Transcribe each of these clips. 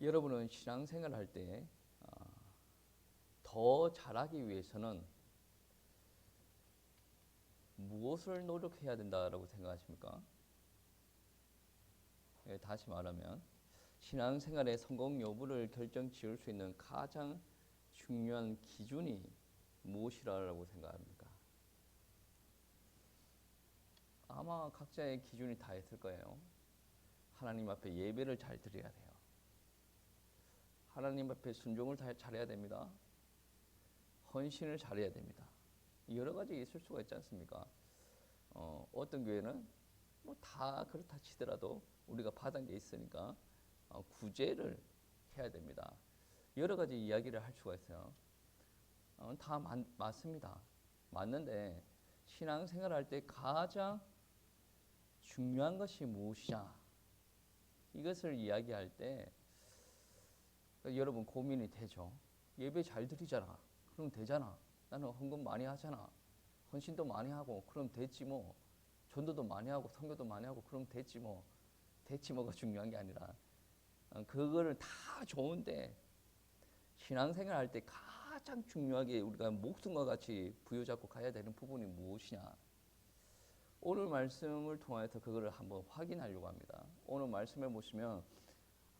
여러분은 신앙생활 할 때 더 잘하기 위해서는 무엇을 노력해야 된다라고 생각하십니까? 다시 말하면 신앙생활의 성공 여부를 결정 지을 수 있는 가장 중요한 기준이 무엇이라고 생각합니까? 아마 각자의 기준이 다 있을 거예요. 하나님 앞에 예배를 잘 드려야 돼요. 하나님 앞에 순종을 잘해야 됩니다. 헌신을 잘해야 됩니다. 여러 가지 있을 수가 있지 않습니까? 어떤 교회는 뭐 다 그렇다 치더라도 우리가 받은 게 있으니까 구제를 해야 됩니다. 여러 가지 이야기를 할 수가 있어요. 다 맞습니다. 맞는데 신앙생활 할 때 가장 중요한 것이 무엇이냐, 이것을 이야기할 때 여러분 고민이 되죠. 예배 잘 드리잖아. 그럼 되잖아. 나는 헌금 많이 하잖아. 헌신도 많이 하고 그럼 됐지 뭐. 전도도 많이 하고 선교도 많이 하고 그럼 됐지 뭐. 됐지 뭐가 중요한 게 아니라 그거를 다 좋은데 신앙생활 할 때 가장 중요하게 우리가 목숨과 같이 부여잡고 가야 되는 부분이 무엇이냐. 오늘 말씀을 통해서 그거를 한번 확인하려고 합니다. 오늘 말씀에 보시면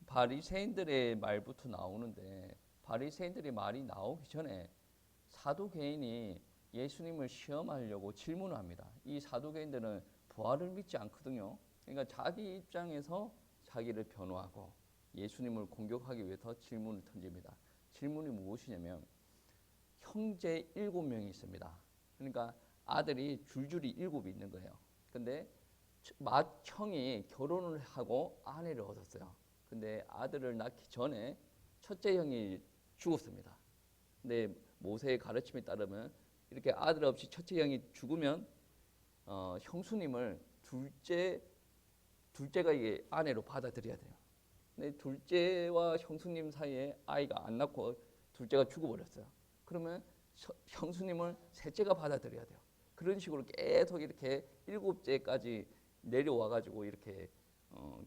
바리새인들의 말부터 나오는데 바리새인들의 말이 나오기 전에 사두개인이 예수님을 시험하려고 질문을 합니다. 이 사두개인들은 부활을 믿지 않거든요. 그러니까 자기 입장에서 자기를 변호하고 예수님을 공격하기 위해서 질문을 던집니다. 질문이 무엇이냐면 형제 7명이 있습니다. 그러니까 아들이 줄줄이 7이 있는 거예요. 근데 맏형이 결혼을 하고 아내를 얻었어요. 근데 아들을 낳기 전에 첫째 형이 죽었습니다. 근데 모세의 가르침에 따르면 이렇게 아들 없이 첫째 형이 죽으면 형수님을 둘째가 이게 아내로 받아들여야 돼요. 근데 둘째와 형수님 사이에 아이가 안 낳고 둘째가 죽어버렸어요. 그러면 형수님을 셋째가 받아들여야 돼요. 그런 식으로 계속 이렇게 7째까지 내려와가지고 이렇게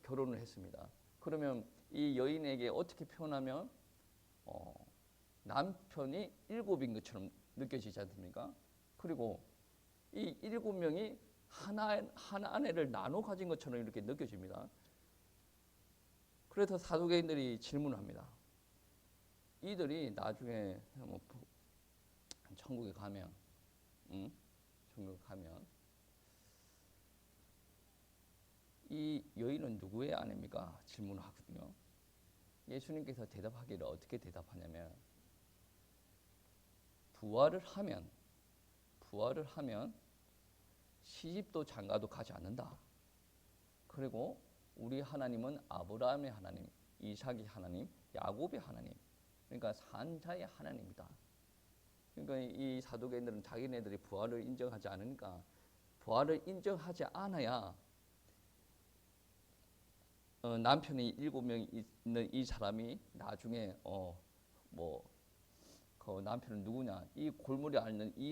결혼을 했습니다. 그러면 이 여인에게 어떻게 표현하면 남편이 7인 것처럼 느껴지지 않습니까? 그리고 이 7명이 한 아내를 나눠 가진 것처럼 이렇게 느껴집니다. 그래서 사두개인들이 질문을 합니다. 이들이 나중에 뭐 천국에 가면, 천국에 가면 이 여인은 누구의 아내입니까? 질문을 하거든요. 예수님께서 대답하기를 어떻게 대답하냐면 부활을 하면 시집도 장가도 가지 않는다. 그리고 우리 하나님은 아브라함의 하나님, 이삭의 하나님, 야곱의 하나님, 그러니까 산자의 하나님이다. 그러니까 이 사두개인들은 자기네들이 부활을 인정하지 않으니까 부활을 인정하지 않아야 남편이 7명 있는 이 사람이 나중에 그 남편은 누구냐, 이 골머리 앓는 이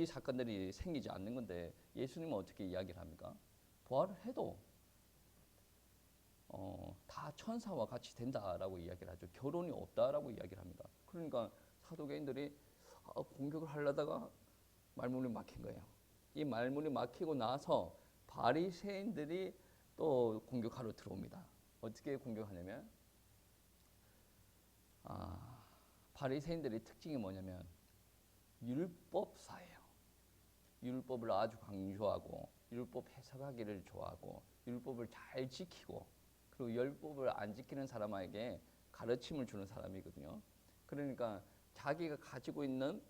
사건들이 생기지 않는 건데 예수님은 어떻게 이야기를 합니까? 부활을 해도 다 천사와 같이 된다라고 이야기를 하죠. 결혼이 없다라고 이야기를 합니다. 그러니까 사도개인들이 공격을 하려다가 말문이 막힌 거예요. 이 말문이 막히고 나서 바리새인들이 또 공격하러 들어옵니다. 어떻게 공격하냐면 바리새인들의 특징이 뭐냐면 율법사예요. 율법을 아주 강조하고 율법 해석하기를 좋아하고 율법을 잘 지키고 그리고 율법을 안 지키는 사람에게 가르침을 주는 사람이거든요. 그러니까 자기가 가지고 있는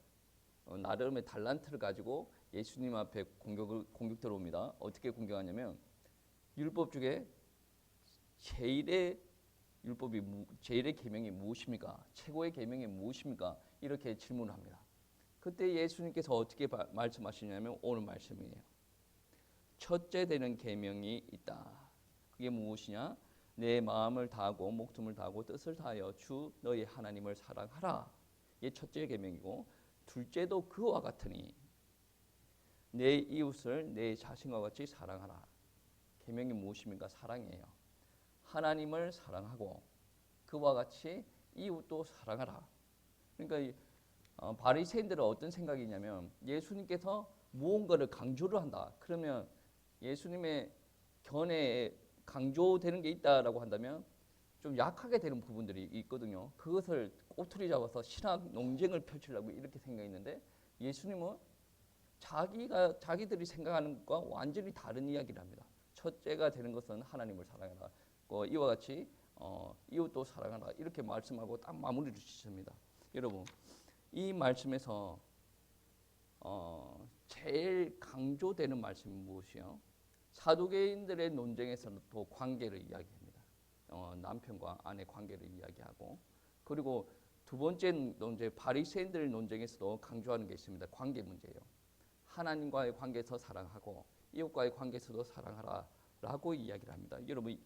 나름의 달란트를 가지고 예수님 앞에 공격 들어옵니다. 어떻게 공격하냐면 율법 중에 제일의 계명이 무엇입니까? 최고의 계명이 무엇입니까? 이렇게 질문을 합니다. 그때 예수님께서 어떻게 말씀하시냐면 오늘 말씀이에요. 첫째 되는 계명이 있다. 그게 무엇이냐? 내 마음을 다하고 목숨을 다하고 뜻을 다하여 주 너희 하나님을 사랑하라. 이게 첫째 계명이고 둘째도 그와 같으니 내 이웃을 내 자신과 같이 사랑하라. 계명이 무엇입니까? 사랑이에요. 하나님을 사랑하고 그와 같이 이웃도 사랑하라. 그러니까 바리새인들은 어떤 생각이냐면 예수님께서 무언가를 강조를 한다. 그러면 예수님의 견해에 강조되는 게 있다라고 한다면 좀 약하게 되는 부분들이 있거든요. 그것을 꼬투리 잡아서 신학 논쟁을 펼치려고 이렇게 생각했는데 예수님은 자기들이 생각하는 것과 완전히 다른 이야기를 합니다. 첫째가 되는 것은 하나님을 사랑하라. 이와 같이 이웃도 사랑하라. 이렇게 말씀하고 딱 마무리를 짓습니다. 여러분, 이 말씀에서 제일 강조되는 말씀이 무엇이요? 사두개인들의 논쟁에서는 또 관계를 이야기합니다. 남편과 아내 관계를 이야기하고, 그리고 두 번째 논쟁, 바리새인들 논쟁에서도 강조하는 게 있습니다. 관계 문제예요. 하나님과의 관계에서 사랑하고 이웃과의 관계에서도 사랑하라 라고 이야기를 합니다. 여러분,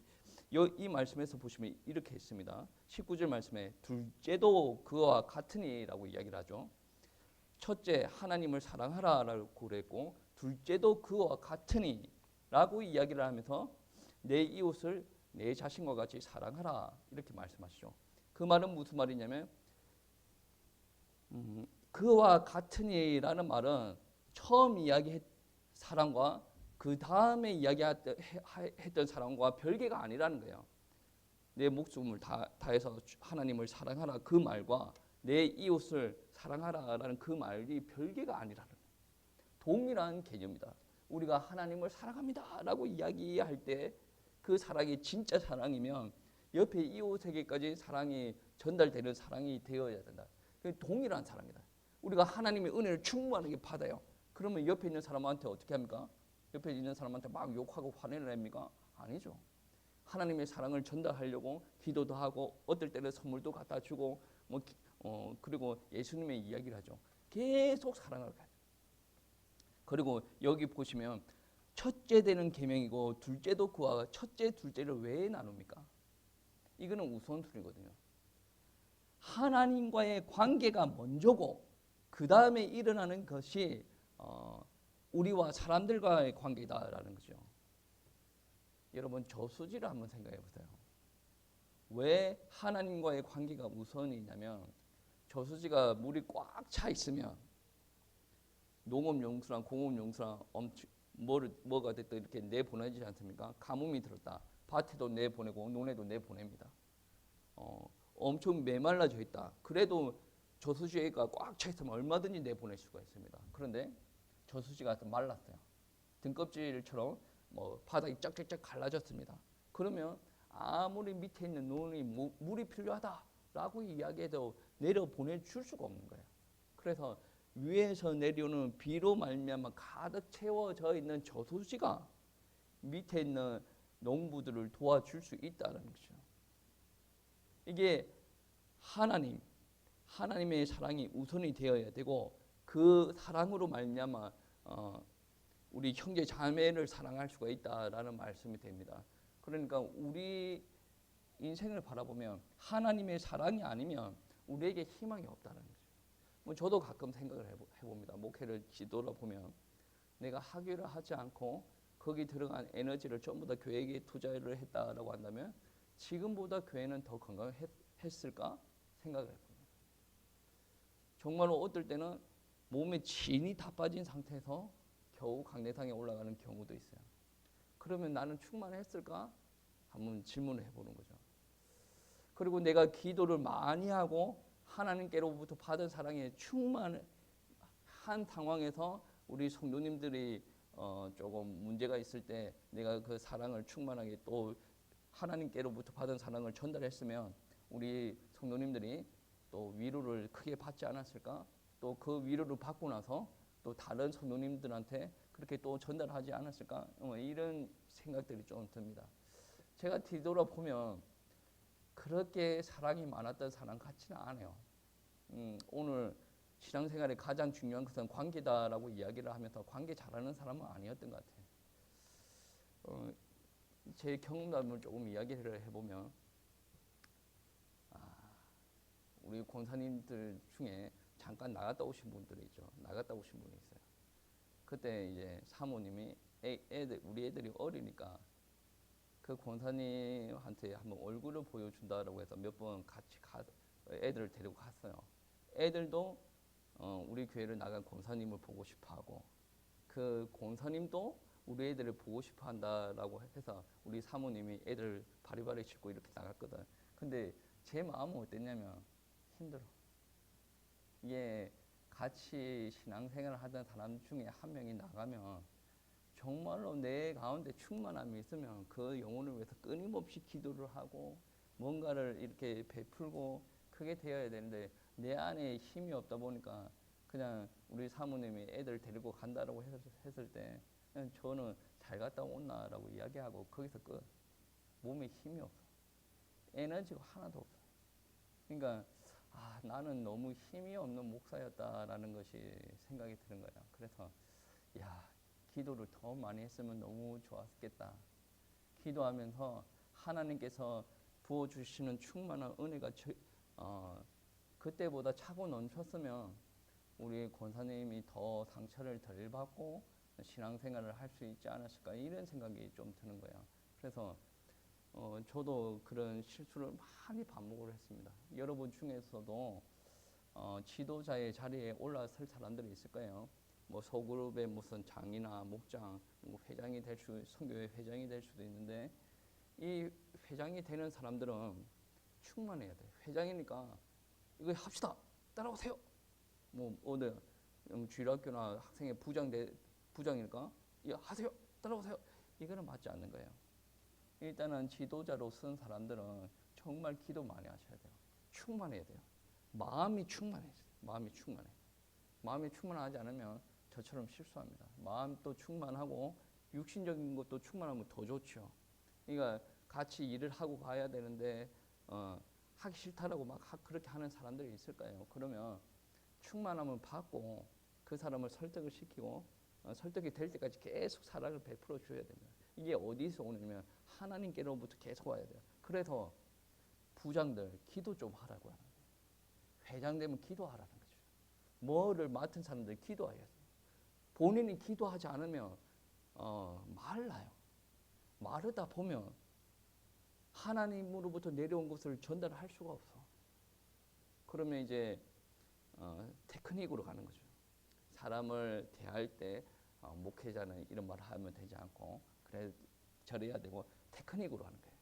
이 말씀에서 보시면 이렇게 있습니다. 19절 말씀에 둘째도 그와 같으니라고 이야기를 하죠. 첫째 하나님을 사랑하라라고 그랬고, 둘째도 그와 같으니라고 이야기를 하면서 내 이웃을 내 자신과 같이 사랑하라 이렇게 말씀하시죠. 그 말은 무슨 말이냐면 그와 같으니라는 말은 처음 이야기했 사랑과 그 다음에 이야기했던 사랑과 별개가 아니라는 거예요. 내 목숨을 다해서 하나님을 사랑하라 그 말과 내 이웃을 사랑하라라는 그 말이 별개가 아니라는 거예요. 동일한 개념이다. 우리가 하나님을 사랑합니다라고 이야기할 때 그 사랑이 진짜 사랑이면 옆에 이웃에게까지 사랑이 전달되는 사랑이 되어야 된다. 동일한 사랑이다. 우리가 하나님의 은혜를 충만하게 받아요. 그러면 옆에 있는 사람한테 어떻게 합니까? 옆에 있는 사람한테 막 욕하고 화내를 냅니까? 아니죠. 하나님의 사랑을 전달하려고 기도도 하고 어떨 때는 선물도 갖다 주고 그리고 예수님의 이야기를 하죠. 계속 사랑을 가요. 그리고 여기 보시면 첫째 되는 계명이고 둘째도 그와 첫째 둘째를 왜 나눕니까? 이거는 우선순위거든요. 하나님과의 관계가 먼저고 그 다음에 일어나는 것이 우리와 사람들과의 관계다라는 거죠. 여러분, 저수지를 한번 생각해 보세요. 왜 하나님과의 관계가 우선이냐면 저수지가 물이 꽉 차 있으면 농업용수랑 공업용수랑 뭐가 됐든 이렇게 내보내지 않습니까? 가뭄이 들었다. 밭에도 내보내고 논에도 내보냅니다. 엄청 메말라져 있다. 그래도 저수지가 꽉 차 있으면 얼마든지 내보낼 수가 있습니다. 그런데 저수지가 말랐어요. 등껍질처럼 바닥이 쫙쫙쫙 갈라졌습니다. 그러면 아무리 밑에 있는 논이 물이 필요하다라고 이야기해도 내려보내 줄 수가 없는 거예요. 그래서 위에서 내려오는 비로 말미암아 가득 채워져 있는 저수지가 밑에 있는 농부들을 도와줄 수 있다는 거죠. 이게 하나님의 사랑이 우선이 되어야 되고 그 사랑으로 말미암아 우리 형제 자매를 사랑할 수가 있다라는 말씀이 됩니다. 그러니까 우리 인생을 바라보면 하나님의 사랑이 아니면 우리에게 희망이 없다는 거죠. 저도 가끔 생각을 해봅니다. 목회를 뒤돌아보면 내가 학위를 하지 않고 거기 들어간 에너지를 전부 다 교회에 투자를 했다라고 한다면 지금보다 교회는 더 건강했을까 생각을 해봅니다. 정말로 어떨 때는 몸에 진이 다 빠진 상태에서 겨우 강례상에 올라가는 경우도 있어요. 그러면 나는 충만했을까? 한번 질문을 해보는 거죠. 그리고 내가 기도를 많이 하고 하나님께로부터 받은 사랑에 충만한 상황에서 우리 성도님들이 조금 문제가 있을 때 내가 그 사랑을 충만하게 또 하나님께로부터 받은 사랑을 전달했으면 우리 성도님들이 또 위로를 크게 받지 않았을까? 또 그 위로를 받고 나서 또 다른 성도님들한테 그렇게 또 전달하지 않았을까? 이런 생각들이 좀 듭니다. 제가 뒤돌아보면 그렇게 사랑이 많았던 사람 같지는 않아요. 오늘 신앙생활에 가장 중요한 것은 관계다라고 이야기를 하면서 관계 잘하는 사람은 아니었던 것 같아요. 제 경험담을 조금 이야기를 해보면 우리 권사님들 중에 잠깐 나갔다 오신 분들이 있죠. 나갔다 오신 분이 있어요. 그때 이제 사모님이 우리 애들이 어리니까 그 권사님한테 한번 얼굴을 보여준다라고 해서 몇 번 같이 애들을 데리고 갔어요. 애들도 우리 교회를 나간 권사님을 보고 싶어하고 그 권사님도 우리 애들을 보고 싶어한다라고 해서 우리 사모님이 애들 바리바리 싣고 이렇게 나갔거든. 근데 제 마음은 어땠냐면 힘들어. 이게 같이 신앙생활을 하던 사람 중에 한 명이 나가면 정말로 내 가운데 충만함이 있으면 그 영혼을 위해서 끊임없이 기도를 하고 뭔가를 이렇게 베풀고 그게 되어야 되는데 내 안에 힘이 없다 보니까 그냥 우리 사모님이 애들 데리고 간다라고 했을 때 그냥 저는 잘 갔다 온나라고 이야기하고 거기서 끝. 몸에 힘이 없어. 에너지가 하나도 없어. 그러니까 나는 너무 힘이 없는 목사였다라는 것이 생각이 드는 거야. 그래서 기도를 더 많이 했으면 너무 좋았겠다. 기도하면서 하나님께서 부어주시는 충만한 은혜가 그때보다 차고 넘쳤으면 우리 권사님이 더 상처를 덜 받고 신앙생활을 할 수 있지 않았을까 이런 생각이 좀 드는 거예요. 그래서 저도 그런 실수를 많이 반복을 했습니다. 여러분 중에서도 지도자의 자리에 올라설 사람들이 있을 거예요. 뭐 소그룹의 무슨 장이나 목장, 회장이 될 선교회 회장이 될 수도 있는데 이 회장이 되는 사람들은 충만해야 돼. 회장이니까 이거 합시다. 따라오세요. 뭐 어디 주일학교나 학생회 부장이니까 하세요. 따라오세요. 이거는 맞지 않는 거예요. 일단은 지도자로 쓴 사람들은 정말 기도 많이 하셔야 돼요. 충만해야 돼요. 마음이 충만해. 마음이 충만하지 않으면 저처럼 실수합니다. 마음도 충만하고 육신적인 것도 충만하면 더 좋죠. 그러니까 같이 일을 하고 가야 되는데 하기 싫다라고 막 그렇게 하는 사람들이 있을 거예요. 그러면 충만함을 받고 그 사람을 설득을 시키고 설득이 될 때까지 계속 사랑을 베풀어 줘야 됩니다. 이게 어디서 오냐면 하나님께로부터 계속 와야 돼요. 그래서 부장들 기도 좀 하라고 하는 거예요. 회장 되면 기도하라는 거죠. 뭐를 맡은 사람들 기도해야 돼요. 본인이 기도하지 않으면 말라요. 마르다 보면 하나님으로부터 내려온 것을 전달할 수가 없어. 그러면 이제 테크닉으로 가는 거죠. 사람을 대할 때 목회자는 이런 말을 하면 되지 않고 그래 저래야 되고 테크닉으로 하는 거예요.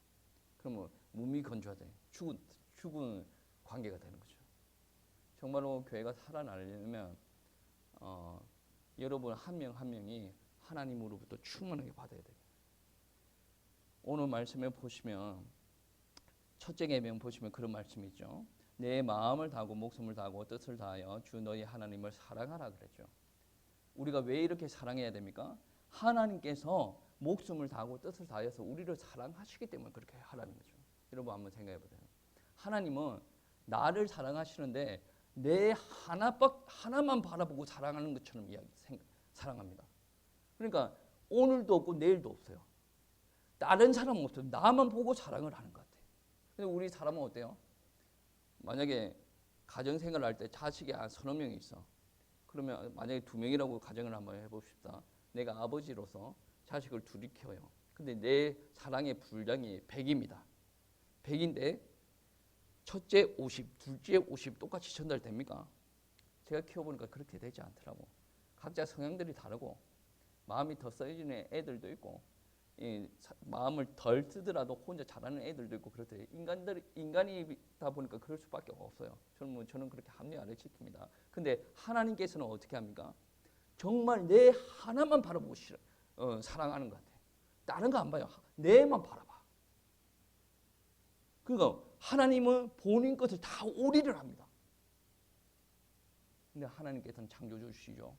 그러면 몸이 건조하대. 죽은 관계가 되는 거죠. 정말로 교회가 살아나려면 여러분 한 명 한 명이 하나님으로부터 충만하게 받아야 돼요. 오늘 말씀에 보시면 첫째 계명 보시면 그런 말씀이 있죠. 내 마음을 다하고 목숨을 다하고 뜻을 다하여 주 너희 하나님을 사랑하라 그랬죠. 우리가 왜 이렇게 사랑해야 됩니까? 하나님께서 목숨을 다하고 뜻을 다해서 우리를 사랑하시기 때문에 그렇게 하라는 거죠. 여러분 한번 생각해 보세요. 하나님은 나를 사랑하시는데 내 하나만 바라보고 사랑하는 것처럼 사랑합니다. 그러니까 오늘도 없고 내일도 없어요. 다른 사람은 없어요. 나만 보고 사랑을 하는 것 같아요. 근데 우리 사람은 어때요? 만약에 가정생활을 할 때 자식이 한 서너 명이 있어. 그러면 만약에 2명이라고 가정을 한번 해봅시다. 내가 아버지로서 자식을 둘이 키워요. 근데 내 사랑의 분량이 100입니다. 100인데 첫째 50, 둘째 50 똑같이 전달됩니까? 제가 키워보니까 그렇게 되지 않더라고. 각자 성향들이 다르고 마음이 더 써지는 애들도 있고 마음을 덜 쓰더라도 혼자 잘하는 애들도 있고 그렇대. 인간이다 보니까 그럴 수밖에 없어요. 저는 그렇게 합리화 안 시킵니다. 근데 하나님께서는 어떻게 합니까? 정말 내 하나만 바라보고 사랑하는 것 같아. 다른 거 안 봐요. 내만 바라봐. 그러니까 하나님은 본인 것을 다 오리를 합니다. 근데 하나님께서는 창조주시죠.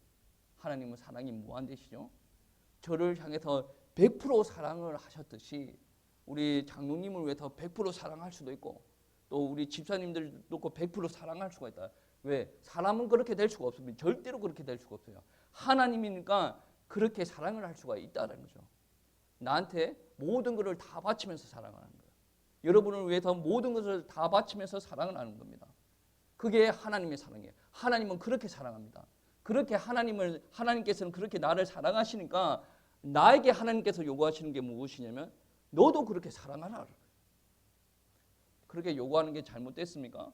하나님은 사랑이 무한되시죠. 저를 향해서 100% 사랑을 하셨듯이 우리 장로님을 위해서 100% 사랑할 수도 있고 또 우리 집사님들 놓고 100% 사랑할 수가 있다. 왜? 사람은 그렇게 될 수가 없습니다. 절대로 그렇게 될 수가 없어요. 하나님이니까 그렇게 사랑을 할 수가 있다는 거죠. 나한테 모든 것을 다 바치면서 사랑을 하는 거예요. 여러분을 위해서 모든 것을 다 바치면서 사랑을 하는 겁니다. 그게 하나님의 사랑이에요. 하나님은 그렇게 사랑합니다. 그렇게 하나님께서는 그렇게 나를 사랑하시니까 나에게 하나님께서 요구하시는 게 무엇이냐면 너도 그렇게 사랑하라. 그렇게 요구하는 게 잘못됐습니까?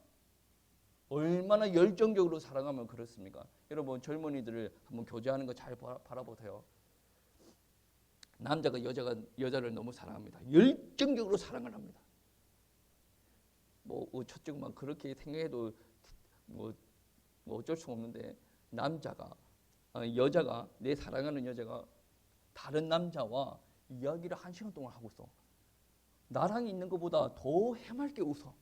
얼마나 열정적으로 사랑하면 그렇습니까? 여러분 젊은이들을 한번 교제하는 거 잘 바라보세요. 남자가 여자를 너무 사랑합니다. 열정적으로 사랑을 합니다. 뭐 저쪽만 그렇게 생각해도 뭐 어쩔 수 없는데 여자가 내 사랑하는 여자가 다른 남자와 이야기를 1시간 동안 하고 있어. 나랑 있는 것보다 더 해맑게 웃어.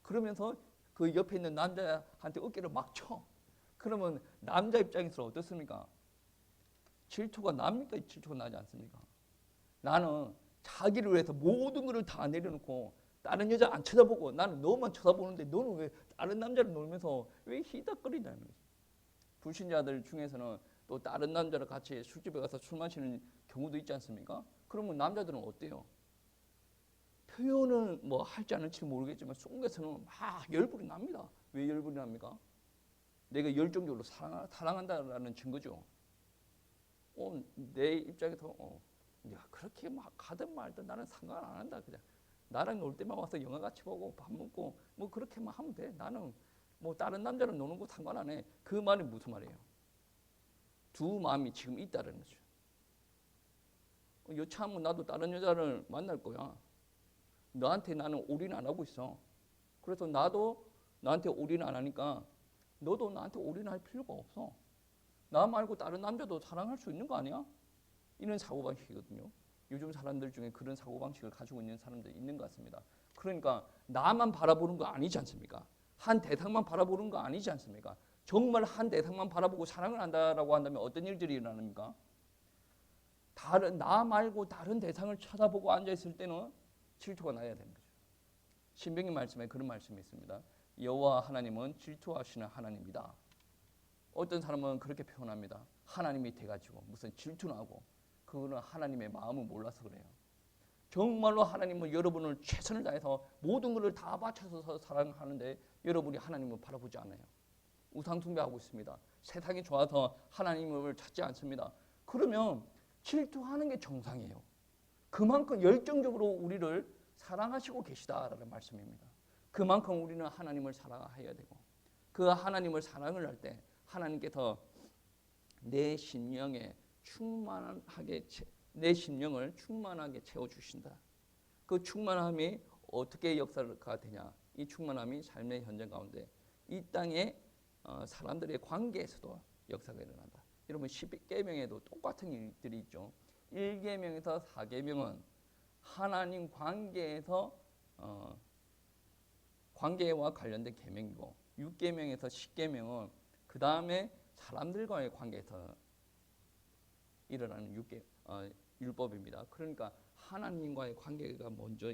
그러면서 그 옆에 있는 남자한테 어깨를 막 쳐. 그러면 남자 입장에서 어떻습니까? 질투가 납니까? 질투가 나지 않습니까? 나는 자기를 위해서 모든 것을 다 내려놓고 다른 여자 안 쳐다보고 나는 너만 쳐다보는데 너는 왜 다른 남자를 놀면서 왜 희닥거리냐는 거지. 불신자들 중에서는 또 다른 남자랑 같이 술집에 가서 술 마시는 경우도 있지 않습니까? 그러면 남자들은 어때요? 표현은 뭐 할지 않을지 모르겠지만 속에서는 막 열불이 납니다. 왜 열불이 납니까? 내가 열정적으로 사랑한다라는 증거죠. 내 입장에서 야, 그렇게 막 가든 말든 나는 상관 안 한다. 그냥 나랑 놀 때만 와서 영화 같이 보고 밥 먹고 뭐 그렇게만 하면 돼. 나는 뭐 다른 남자랑 노는 거 상관 안 해. 그 말이 무슨 말이에요? 두 마음이 지금 있다는 거죠. 여차하면 나도 다른 여자를 만날 거야. 너한테 나는 올인 안 하고 있어. 그래서 나도 너한테 올인 안 하니까 너도 나한테 올인할 필요가 없어. 나 말고 다른 남자도 사랑할 수 있는 거 아니야? 이런 사고방식이거든요. 요즘 사람들 중에 그런 사고방식을 가지고 있는 사람들이 있는 것 같습니다. 그러니까 나만 바라보는 거 아니지 않습니까? 한 대상만 바라보는 거 아니지 않습니까? 정말 한 대상만 바라보고 사랑을 한다라고 한다면 어떤 일들이 일어납니까? 나 말고 다른 대상을 쳐다보고 앉아있을 때는 질투가 나야 되는 거죠. 신명기 말씀에 그런 말씀이 있습니다. 여호와 하나님은 질투하시는 하나님이다. 어떤 사람은 그렇게 표현합니다. 하나님이 돼가지고 무슨 질투나고 그거는 하나님의 마음을 몰라서 그래요. 정말로 하나님은 여러분을 최선을 다해서 모든 것을 다 바쳐서 사랑하는데 여러분이 하나님을 바라보지 않아요. 우상 숭배하고 있습니다. 세상이 좋아서 하나님을 찾지 않습니다. 그러면 질투하는 게 정상이에요. 그만큼 열정적으로 우리를 사랑하시고 계시다라는 말씀입니다. 그만큼 우리는 하나님을 사랑해야 되고 그 하나님을 사랑을 할 때 하나님께서 내 심령을 충만하게 채워주신다. 그 충만함이 어떻게 역사가 되냐? 이 충만함이 삶의 현장 가운데 이 땅의 사람들의 관계에서도 역사가 일어난다. 여러분 10계명에도 똑같은 일들이 있죠. 1계명에서 4계명은 하나님 관계와 관련된 계명이고 6계명에서 10계명은 그 다음에 사람들과의 관계에서 일어나는 율법입니다. 그러니까 하나님과의 관계가 먼저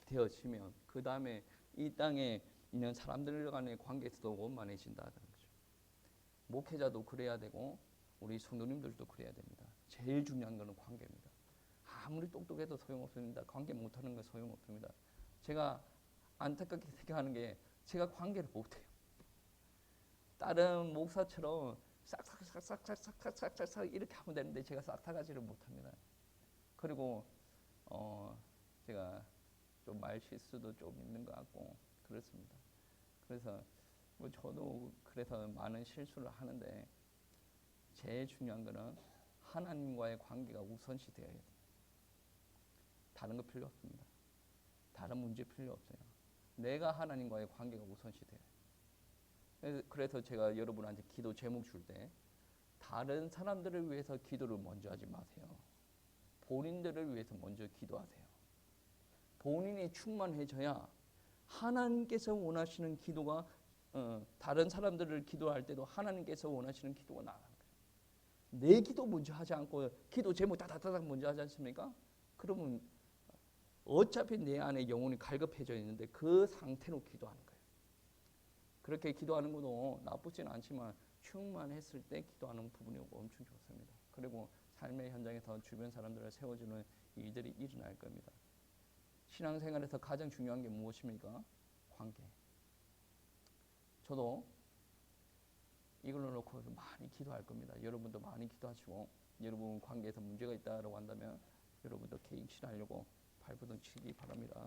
되어지면 그 다음에 이 땅에 있는 사람들 간의 관계에서도 원만해진다는 거죠. 목회자도 그래야 되고 우리 성도님들도 그래야 됩니다. 제일 중요한 것은 관계입니다. 아무리 똑똑해도 소용없습니다. 관계 못하는 건 소용없습니다. 제가 안타깝게 생각하는 게 제가 관계를 못해요. 다른 목사처럼 싹싹 이렇게 하면 되는데 제가 싹싹하지를 못합니다. 그리고 제가 좀 말 실수도 좀 있는 것 같고 그렇습니다. 그래서 뭐 저도 그래서 많은 실수를 하는데 제일 중요한 거는 하나님과의 관계가 우선시 되어야 돼요. 다른 거 필요 없습니다. 다른 문제 필요 없어요. 내가 하나님과의 관계가 우선시 돼요. 그래서 제가 여러분한테 기도 제목 줄 때 다른 사람들을 위해서 기도를 먼저 하지 마세요. 본인들을 위해서 먼저 기도하세요. 본인이 충만해져야 하나님께서 원하시는 기도가 다른 사람들을 기도할 때도 하나님께서 원하시는 기도가 나가는 거예요. 내 기도 먼저 하지 않고 기도 제목 다다다닥 먼저 하지 않습니까? 그러면 어차피 내 안에 영혼이 갈급해져 있는데 그 상태로 기도하는 거예요. 그렇게 기도하는 것도 나쁘지는 않지만 충만했을 때 기도하는 부분이 엄청 좋습니다. 그리고 삶의 현장에서 주변 사람들을 세워주는 일들이 일어날 겁니다. 신앙생활에서 가장 중요한 게 무엇입니까? 관계. 저도 이걸로 놓고 많이 기도할 겁니다. 여러분도 많이 기도하시고 여러분 관계에서 문제가 있다고 한다면 여러분도 개인실하려고 발버둥 치기 바랍니다.